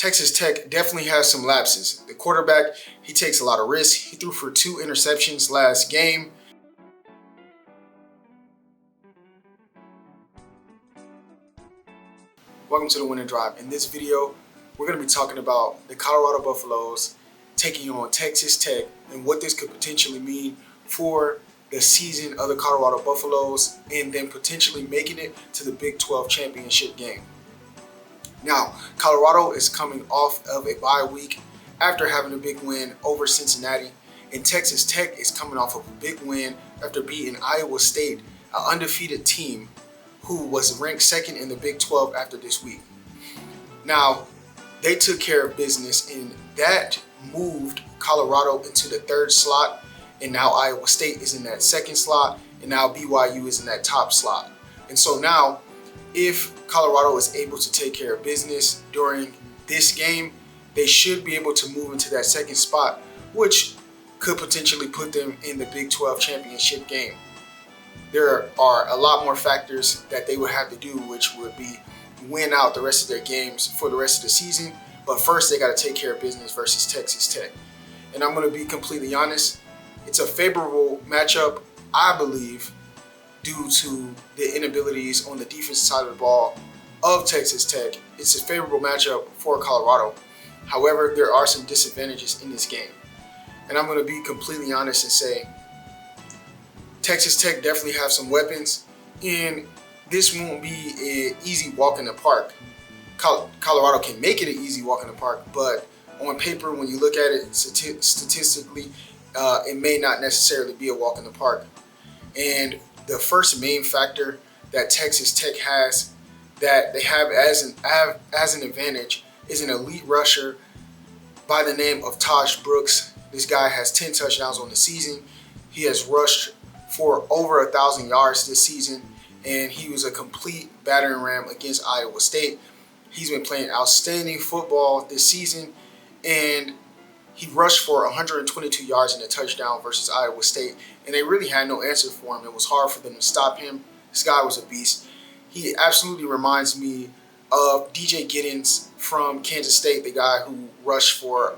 Texas Tech definitely has some lapses. The quarterback, he takes a lot of risks. He threw for 2 interceptions last game. Welcome to the Winning Drive. In this video, we're going to be talking about the Colorado Buffaloes taking on Texas Tech and what this could potentially mean for the season of the Colorado Buffaloes and then potentially making it to the Big 12 championship game. Now, Colorado is coming off of a bye week after having a big win over Cincinnati, and Texas Tech is coming off of a big win after beating Iowa State, an undefeated team who was ranked second in the Big 12 after this week. Now, they took care of business, and that moved Colorado into the third slot, and now Iowa State is in that second slot, and now BYU is in that top slot. And so now, if Colorado is able to take care of business during this game, they should be able to move into that second spot, which could potentially put them in the Big 12 championship game. There are a lot more factors that they would have to do, which would be win out the rest of their games for the rest of the season. But first, they got to take care of business versus Texas Tech. And I'm going to be completely honest, it's a favorable matchup, I believe, due to the inabilities on the defensive side of the ball of Texas Tech. It's a favorable matchup for Colorado. However, there are some disadvantages in this game. And I'm going to be completely honest and say Texas Tech definitely have some weapons, and this won't be an easy walk in the park. Colorado can make it an easy walk in the park, but on paper, when you look at it statistically, it may not necessarily be a walk in the park. And the first main factor that Texas Tech has that they have as an advantage is an elite rusher by the name of Taj Brooks. This guy has 10 touchdowns on the season. He has rushed for over 1,000 yards this season, and he was a complete battering ram against Iowa State. He's been playing outstanding football this season, and he rushed for 122 yards and a touchdown versus Iowa State, and they really had no answer for him. It was hard for them to stop him. This guy was a beast. He absolutely reminds me of DJ Giddens from Kansas State, the guy who rushed for,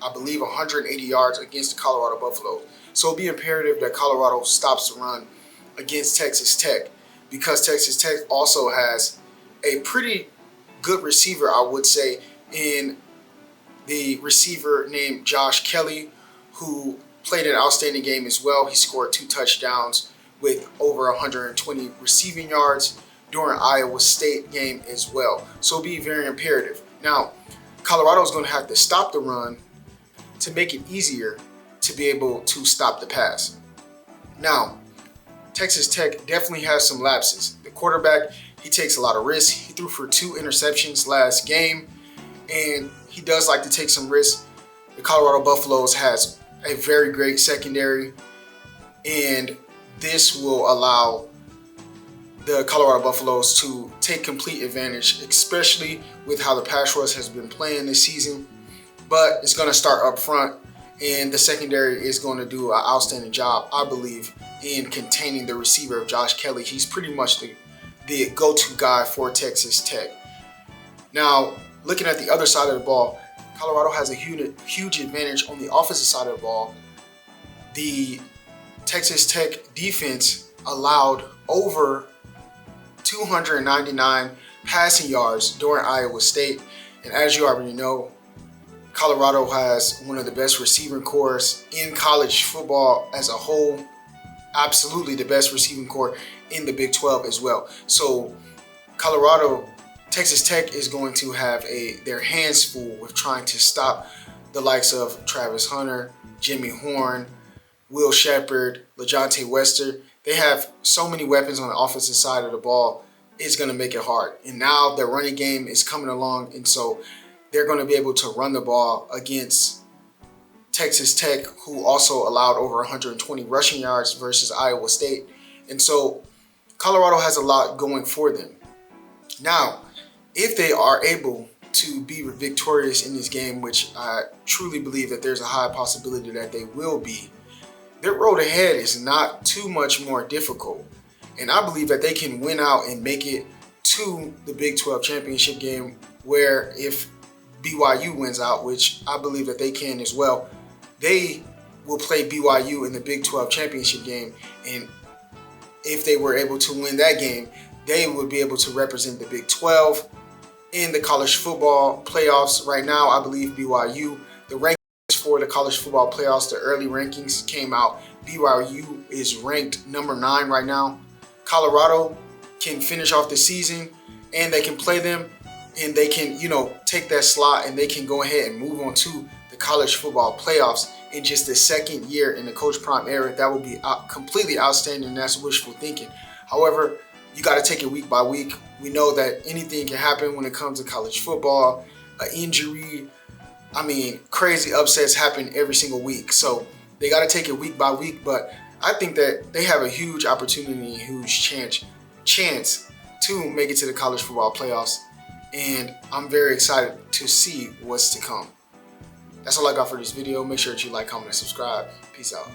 I believe, 180 yards against the Colorado Buffaloes. So it'll be imperative that Colorado stops the run against Texas Tech, because Texas Tech also has a pretty good receiver, I would say, in the receiver named Josh Kelly, who played an outstanding game as well. He scored 2 touchdowns with over 120 receiving yards during Iowa State game as well. So it'll be very imperative. Now, Colorado is going to have to stop the run to make it easier to be able to stop the pass. Now, Texas Tech definitely has some lapses. The quarterback, he takes a lot of risks. He threw for 2 interceptions last game, and he does like to take some risks. The Colorado Buffaloes has a very great secondary, and this will allow the Colorado Buffaloes to take complete advantage, especially with how the pass rush has been playing this season. But it's going to start up front, and the secondary is going to do an outstanding job, I believe, in containing the receiver of Josh Kelly. He's pretty much the go-to guy for Texas Tech. Now, looking at the other side of the ball, Colorado has a huge advantage on the offensive side of the ball. The Texas Tech defense allowed over 299 passing yards during Iowa State. And as you already know, Colorado has one of the best receiving corps in college football as a whole. Absolutely the best receiving corps in the Big 12 as well. So Texas Tech is going to have their hands full with trying to stop the likes of Travis Hunter, Jimmy Horn, Will Shepard, LaJohntay Wester. They have so many weapons on the offensive side of the ball. It's going to make it hard. And now their running game is coming along, and so they're going to be able to run the ball against Texas Tech, who also allowed over 120 rushing yards versus Iowa State. And so Colorado has a lot going for them. Now, if they are able to be victorious in this game, which I truly believe that there's a high possibility that they will be, their road ahead is not too much more difficult. And I believe that they can win out and make it to the Big 12 championship game, where if BYU wins out, which I believe that they can as well, they will play BYU in the Big 12 championship game. And if they were able to win that game, they would be able to represent the Big 12 in the college football playoffs. Right now, I believe BYU, the rankings for the college football playoffs, the early rankings came out. BYU is ranked number 9 right now. Colorado can finish off the season and they can play them and they can, take that slot and they can go ahead and move on to the college football playoffs in just the second year in the Coach Prime era. That would be completely outstanding, and that's wishful thinking. However, you got to take it week by week. We know that anything can happen when it comes to college football, an injury. I mean, crazy upsets happen every single week. So they got to take it week by week. But I think that they have a huge opportunity, a huge chance to make it to the college football playoffs. And I'm very excited to see what's to come. That's all I got for this video. Make sure that you like, comment, and subscribe. Peace out.